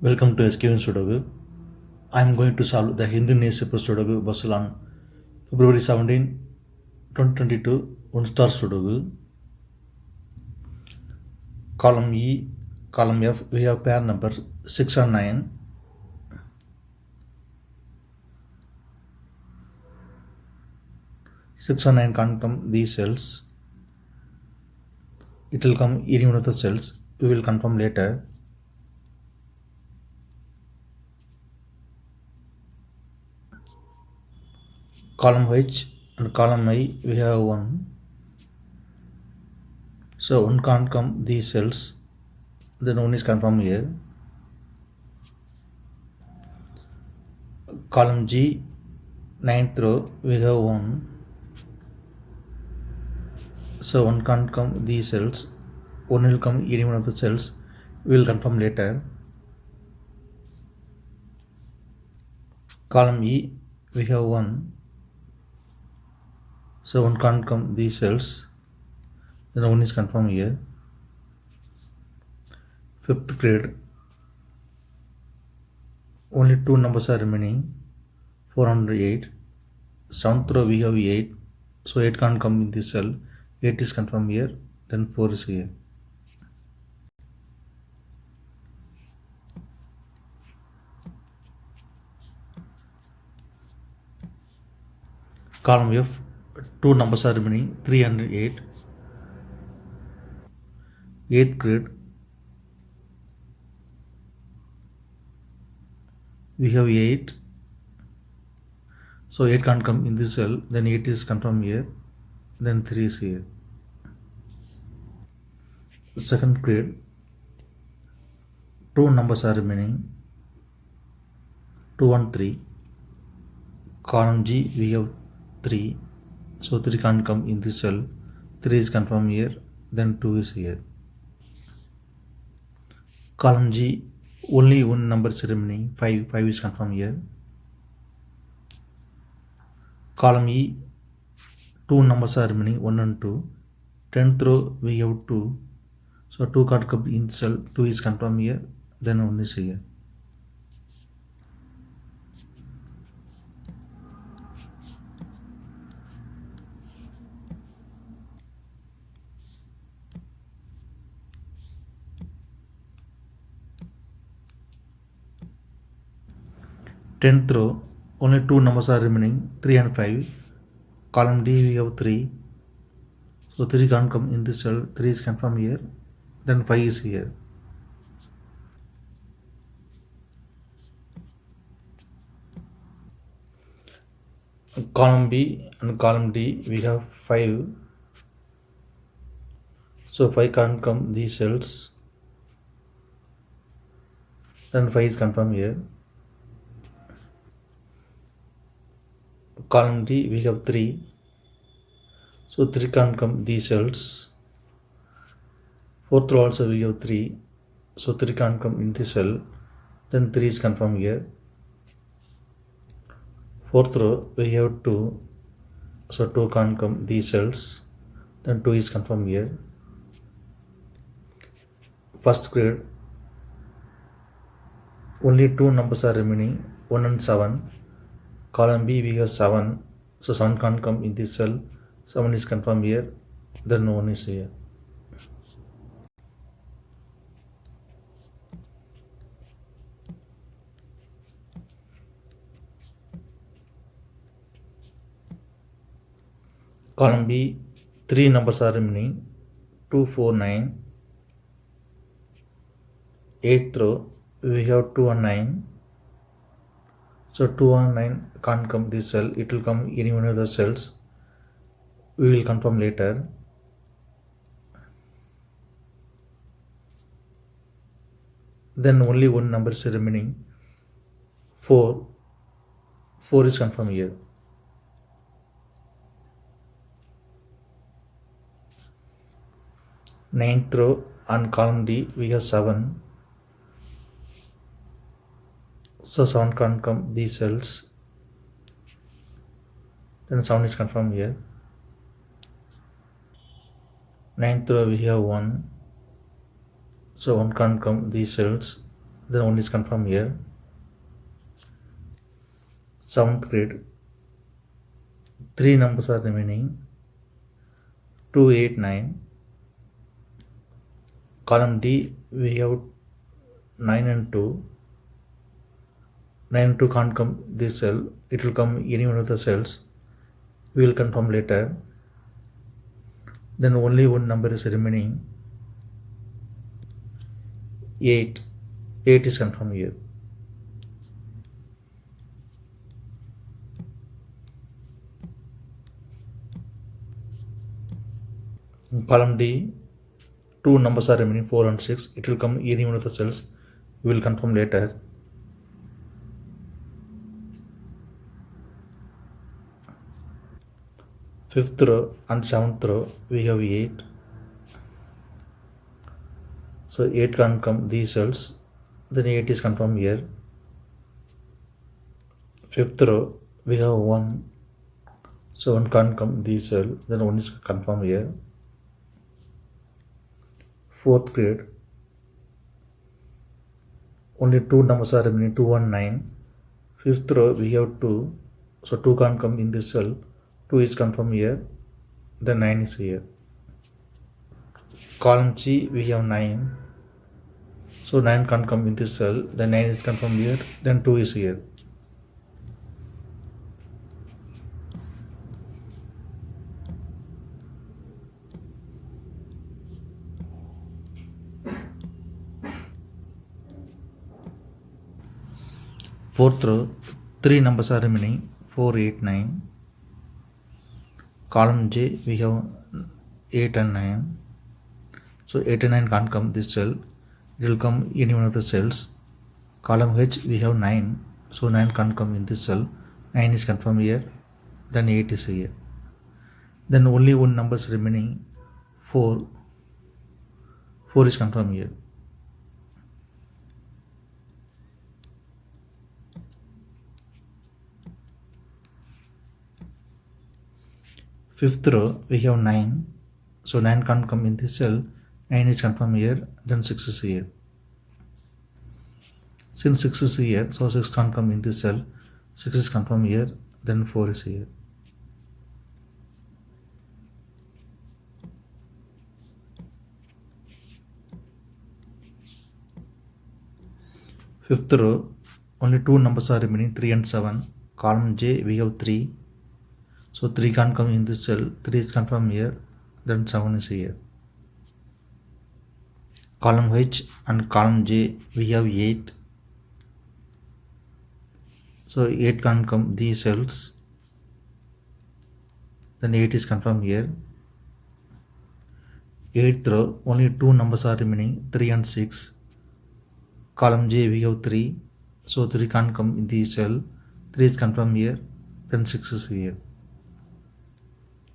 Welcome to SkVm Sudoku. I am going to solve the Hindu newspaper Sudoku puzzle on February 17, 2022, one-star Sudoku. Column E, column F, we have pair numbers 6 and 9. Six and 9 can't come these cells. It will come any one of the cells. We will confirm later. Column H and column I, we have 1. So 1 can't come these cells. Then 1 is confirmed here. Column G, 9th row, we have 1. So 1 can't come these cells. 1 will come any one of the cells. We will confirm later. Column E, we have 1. So 1 can't come these cells. Then 1 is confirmed here. 5th grade. Only 2 numbers are remaining. 408. 7th row we have 8. So 8 can't come in this cell. 8 is confirmed here. Then 4 is here. Column F, 2 numbers are remaining. 308. 8th grade. We have 8. So 8 can't come in this cell. Then 8 is confirmed here. Then 3 is here. 2nd grade. 2 numbers are remaining. 2 and 3. Column G, we have 3. So 3 can't come in this cell. 3 is confirmed here. Then 2 is here. Column G, only 1 number is remaining. 5. 5 is confirmed here. Column E, 2 numbers are remaining. 1 and 2. 10th row we have 2. So 2 can't come in cell. 2 is confirmed here. Then 1 is here. Tenth row, only 2 numbers are remaining, 3 and 5. Column D we have 3. So 3 can't come in this cell. 3 is confirmed here. Then 5 is here. Column B and column D we have 5. So 5 can't come these cells. Then 5 is confirmed here. Column D we have 3. So 3 can't come these cells. 4th row also we have 3. So 3 can't come in this cell. Then 3 is confirmed here. 4th row we have 2. So 2 can't come these cells. Then 2 is confirmed here. 1st grade, only 2 numbers are remaining, 1 and 7. Column B we have 7. So 7 can't come in this cell. 7 is confirmed here. Then 1 is here. Column B, 3 numbers are remaining, 2, 4, 9. 8th row, we have 2 and 9. So 2 and 9 can't come this cell. It will come any one of the cells. We will confirm later. Then only 1 number is remaining, 4. 4 is confirmed here. 9th row on column D we have 7. So 7 can't come these cells. Then 7 is confirmed here. 9th row we have 1. So 1 can't come these cells. then 1 is confirmed here. 7th grade, 3 numbers are remaining, 2, 8, 9. Column D, we have 9 and 2. 9 and 2 can't come this cell, it will come any one of the cells. We will confirm later. Then only one number is remaining, 8. 8 is confirmed here. In column D, 2 numbers are remaining, 4 and 6. It will come any one of the cells. We will confirm later. Fifth row and 7th row, we have 8. So 8 can't come these cells. Then 8 is confirmed here. 5th row, we have 1. So 1 can't come these cell. Then 1 is confirmed here. 4th grade, only 2 numbers are remaining, 2 and 9. 5th row, we have 2. So 2 can't come in this cell. 2 is confirmed here. Then 9 is here. Column G, we have 9. So 9 can't come in this cell. Then 9 is confirmed here. Then 2 is here. Fourth row, 3 numbers are remaining, 4, 8, 9. Column J, we have 8 and 9. So 8 and 9 can't come this cell. It will come any one of the cells. Column H, we have 9. So 9 can't come in this cell. 9 is confirmed here. Then 8 is here. Then only one number is remaining, 4. 4 is confirmed here. Fifth row, we have 9. So 9 can't come in this cell. 9 is confirmed here. Then 6 is here. Since 6 is here, so 6 can't come in this cell. 6 is confirmed here. Then 4 is here. Fifth row, only 2 numbers are remaining, 3 and 7. Column J, we have 3. So 3 can't come in this cell. 3 is confirmed here. Then 7 is here. Column H and column J, we have 8. So 8 can't come these cells. Then 8 is confirmed here. 8th row, only 2 numbers are remaining, 3 and 6. Column J, we have 3. So 3 can't come in the cell. 3 is confirmed here. Then 6 is here.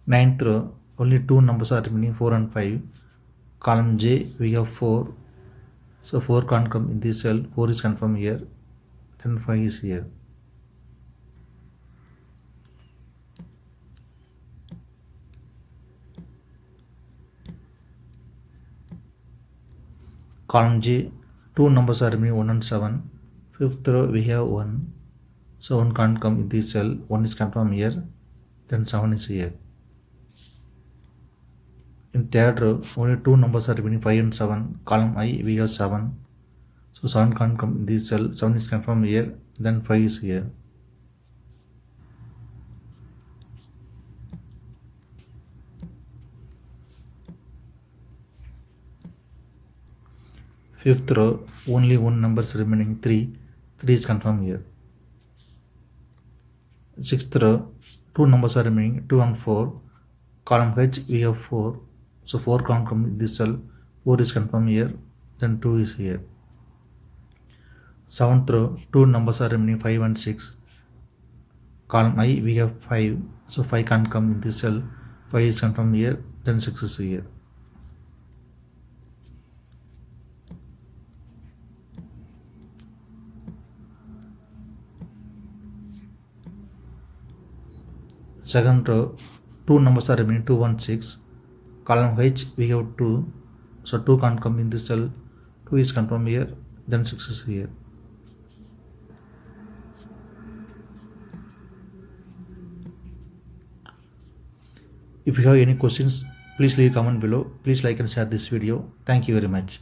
9th row, only 2 numbers are remaining, 4 and 5. Column J, we have 4. So 4 can't come in this cell. 4 is confirmed here. Then 5 is here. Column J, 2 numbers are remaining, 1 and 7. 5th row, we have 1. So 1 can't come in this cell. 1 is confirmed here. Then 7 is here. In third row, only 2 numbers are remaining, 5 and 7. Column I, we have 7. So 7 can't come in this cell. 7 is confirmed here. Then 5 is here. Fifth row, only 1 number is remaining, 3. 3 is confirmed here. Sixth row, 2 numbers are remaining, 2 and 4. Column H, we have 4. So 4 can't come in this cell. 4 is confirmed here. Then 2 is here. 7th row, 2 numbers are remaining, 5 and 6. Column I, we have 5. So 5 can't come in this cell. 5 is confirmed here. Then 6 is here. Second row, 2 numbers are remaining, 2 and 6. Column H, we have 2. So 2 can't come in this cell. 2 is confirmed here. then 6 is here. If you have any questions, please leave a comment below. Please like and share this video. Thank you very much.